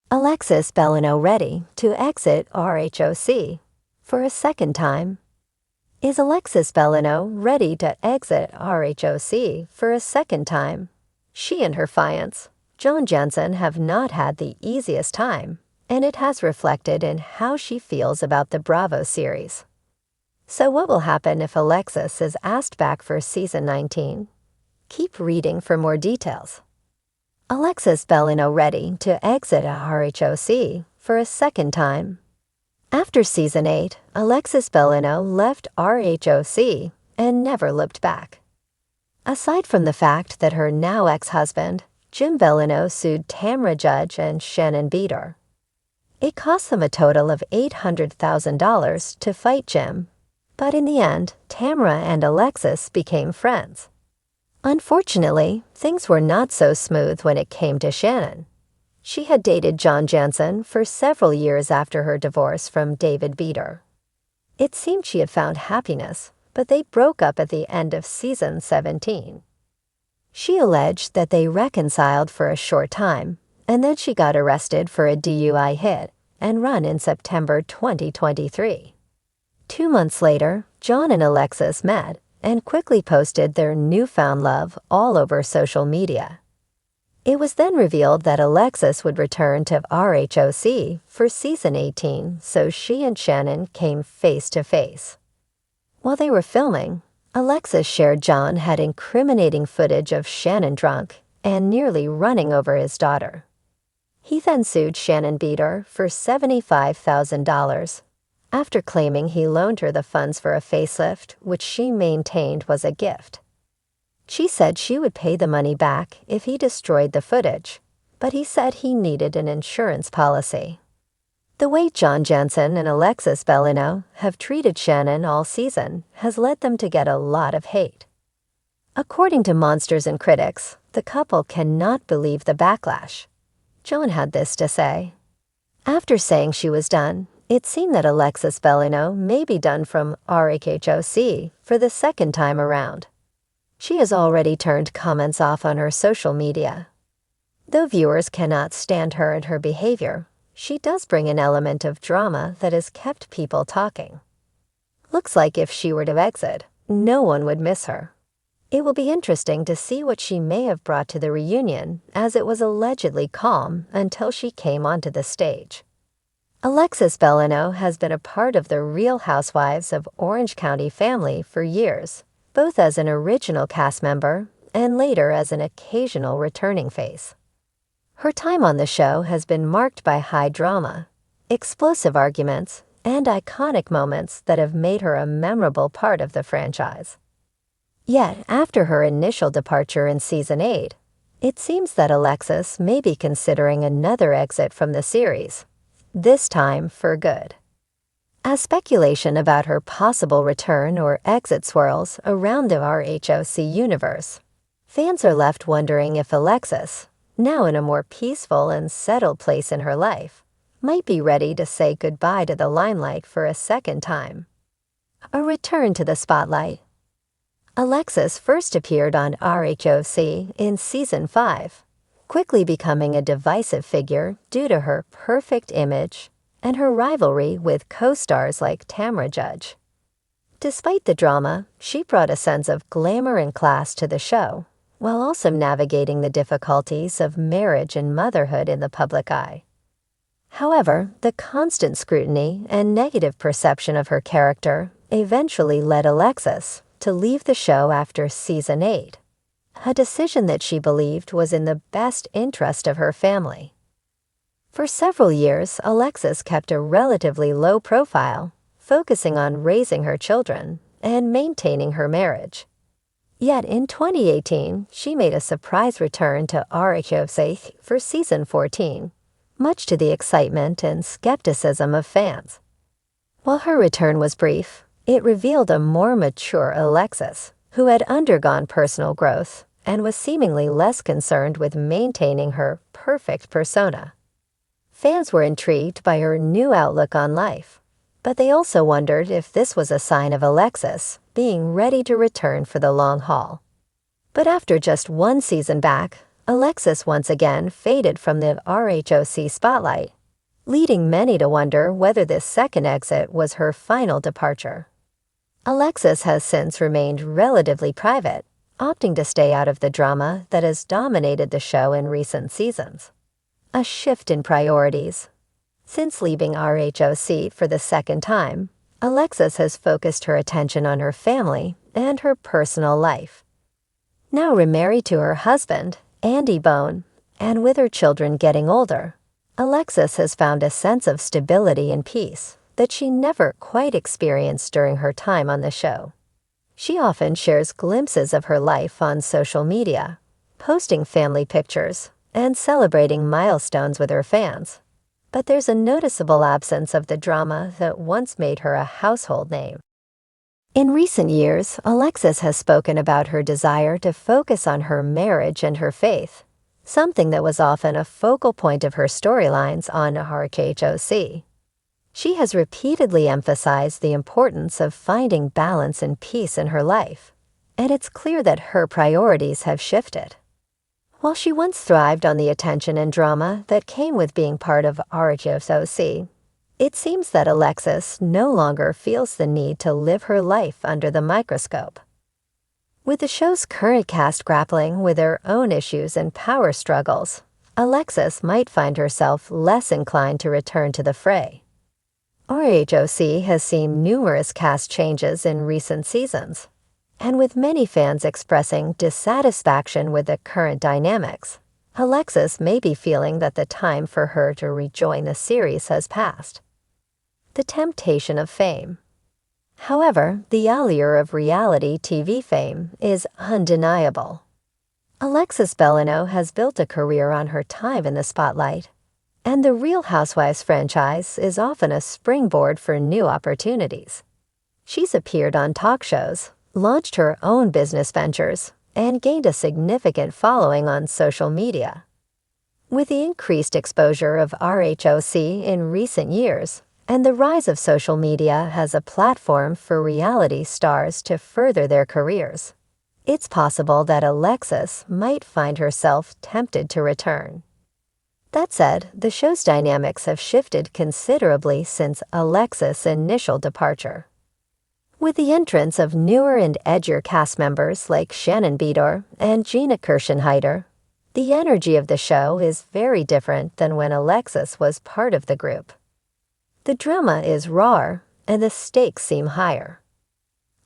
Alexis Bellino ready to exit RHOC for a second time? Is Alexis Bellino ready to exit RHOC for a second time? She and her fiancé, John Jensen, have not had the easiest time, and it has reflected in how she feels about the Bravo series. So what will happen if Alexis is asked back for season 19? Keep reading for more details. Alexis Bellino ready to exit RHOC for a second time. After season 8, Alexis Bellino left RHOC and never looked back. Aside from the fact that her now ex-husband, Jim Bellino, sued Tamra Judge and Shannon Beater, it cost them a total of $800,000 to fight Jim, but in the end, Tamra and Alexis became friends. Unfortunately, things were not so smooth when it came to Shannon. She had dated John Jensen for several years after her divorce from David Beater. It seemed she had found happiness, but they broke up at the end of season 17. She alleged that they reconciled for a short time, and then she got arrested for a DUI hit and run in September 2023. 2 months later, John and Alexis met and quickly posted their newfound love all over social media. It was then revealed that Alexis would return to RHOC for season 18, so she and Shannon came face to face. While they were filming, Alexis shared John had incriminating footage of Shannon drunk and nearly running over his daughter. He then sued Shannon Beater for $75,000 after claiming he loaned her the funds for a facelift, which she maintained was a gift. She said she would pay the money back if he destroyed the footage, but he said he needed an insurance policy. The way John Jensen and Alexis Bellino have treated Shannon all season has led them to get a lot of hate. According to Monsters and Critics, the couple cannot believe the backlash. John had this to say. After saying she was done, it seemed that Alexis Bellino may be done from RHOC for the second time around. She has already turned comments off on her social media. Though viewers cannot stand her and her behavior, she does bring an element of drama that has kept people talking. Looks like if she were to exit, no one would miss her. It will be interesting to see what she may have brought to the reunion, as it was allegedly calm until she came onto the stage. Alexis Bellino has been a part of the Real Housewives of Orange County family for years, both as an original cast member and later as an occasional returning face. Her time on the show has been marked by high drama, explosive arguments, and iconic moments that have made her a memorable part of the franchise. Yet, after her initial departure in season 8, it seems that Alexis may be considering another exit from the series, this time for good. As speculation about her possible return or exit swirls around the RHOC universe, fans are left wondering if Alexis, now in a more peaceful and settled place in her life, might be ready to say goodbye to the limelight for a second time. A return to the spotlight. Alexis first appeared on RHOC in season 5, quickly becoming a divisive figure due to her perfect image and her rivalry with co-stars like Tamra Judge. Despite the drama, she brought a sense of glamour and class to the show, while also navigating the difficulties of marriage and motherhood in the public eye. However, the constant scrutiny and negative perception of her character eventually led Alexis to leave the show after season 8, a decision that she believed was in the best interest of her family. For several years, Alexis kept a relatively low profile, focusing on raising her children and maintaining her marriage. Yet in 2018, she made a surprise return to RHOC for season 14, much to the excitement and skepticism of fans. While her return was brief, it revealed a more mature Alexis, who had undergone personal growth and was seemingly less concerned with maintaining her perfect persona. Fans were intrigued by her new outlook on life, but they also wondered if this was a sign of Alexis being ready to return for the long haul. But after just one season back, Alexis once again faded from the RHOC spotlight, leading many to wonder whether this second exit was her final departure. Alexis has since remained relatively private, opting to stay out of the drama that has dominated the show in recent seasons. A shift in priorities. Since leaving RHOC for the second time, Alexis has focused her attention on her family and her personal life. Now remarried to her husband, Andy Bone, and with her children getting older, Alexis has found a sense of stability and peace that she never quite experienced during her time on the show. She often shares glimpses of her life on social media, posting family pictures and celebrating milestones with her fans. But there's a noticeable absence of the drama that once made her a household name. In recent years, Alexis has spoken about her desire to focus on her marriage and her faith, something that was often a focal point of her storylines on RHOC. She has repeatedly emphasized the importance of finding balance and peace in her life, and it's clear that her priorities have shifted. While she once thrived on the attention and drama that came with being part of RHOC, it seems that Alexis no longer feels the need to live her life under the microscope. With the show's current cast grappling with their own issues and power struggles, Alexis might find herself less inclined to return to the fray. RHOC has seen numerous cast changes in recent seasons, and with many fans expressing dissatisfaction with the current dynamics, Alexis may be feeling that the time for her to rejoin the series has passed. The temptation of fame. However, the allure of reality TV fame is undeniable. Alexis Bellino has built a career on her time in the spotlight, and the Real Housewives franchise is often a springboard for new opportunities. She's appeared on talk shows, launched her own business ventures, and gained a significant following on social media. With the increased exposure of RHOC in recent years, and the rise of social media as a platform for reality stars to further their careers, it's possible that Alexis might find herself tempted to return. That said, the show's dynamics have shifted considerably since Alexis' initial departure. With the entrance of newer and edgier cast members like Shannon Beador and Gina Kirschenheiter, the energy of the show is very different than when Alexis was part of the group. The drama is rawer, and the stakes seem higher.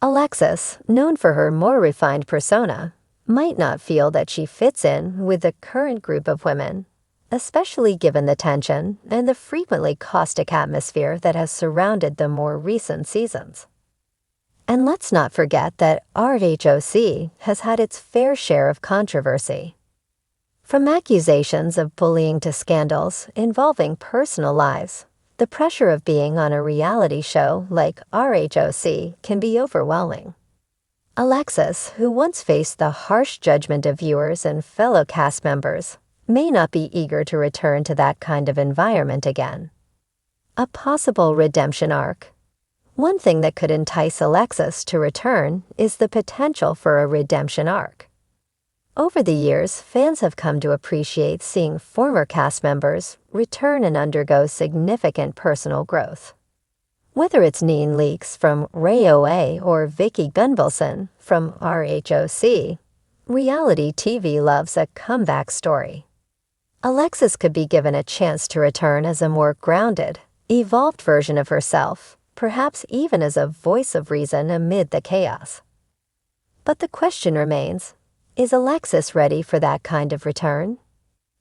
Alexis, known for her more refined persona, might not feel that she fits in with the current group of women, especially given the tension and the frequently caustic atmosphere that has surrounded the more recent seasons. And let's not forget that RHOC has had its fair share of controversy. From accusations of bullying to scandals involving personal lives, the pressure of being on a reality show like RHOC can be overwhelming. Alexis, who once faced the harsh judgment of viewers and fellow cast members, may not be eager to return to that kind of environment again. A possible redemption arc. One thing that could entice Alexis to return is the potential for a redemption arc. Over the years, fans have come to appreciate seeing former cast members return and undergo significant personal growth. Whether it's Neen Leakes from RHOC or Vicky Gunvalson from RHOC, reality TV loves a comeback story. Alexis could be given a chance to return as a more grounded, evolved version of herself, perhaps even as a voice of reason amid the chaos. But the question remains, is Alexis ready for that kind of return?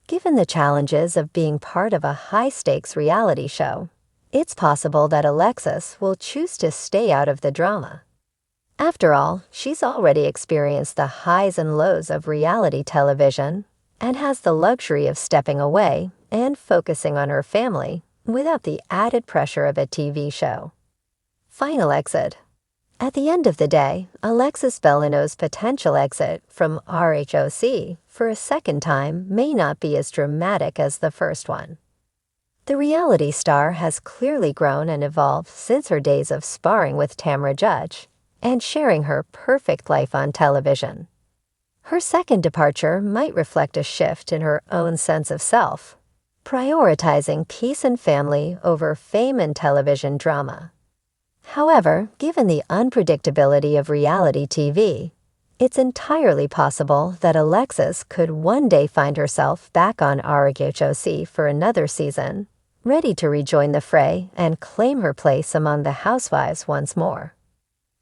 Given the challenges of being part of a high-stakes reality show, it's possible that Alexis will choose to stay out of the drama. After all, she's already experienced the highs and lows of reality television and has the luxury of stepping away and focusing on her family without the added pressure of a TV show. Final exit. At the end of the day, Alexis Bellino's potential exit from RHOC for a second time may not be as dramatic as the first one. The reality star has clearly grown and evolved since her days of sparring with Tamra Judge and sharing her perfect life on television. Her second departure might reflect a shift in her own sense of self, prioritizing peace and family over fame and television drama. However, given the unpredictability of reality TV, it's entirely possible that Alexis could one day find herself back on RHOC for another season, ready to rejoin the fray and claim her place among the housewives once more.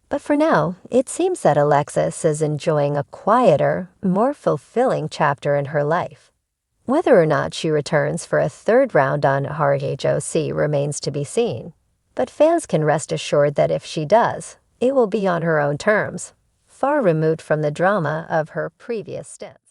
But for now, it seems that Alexis is enjoying a quieter, more fulfilling chapter in her life. Whether or not she returns for a third round on RHOC remains to be seen, but fans can rest assured that if she does, it will be on her own terms, far removed from the drama of her previous stints.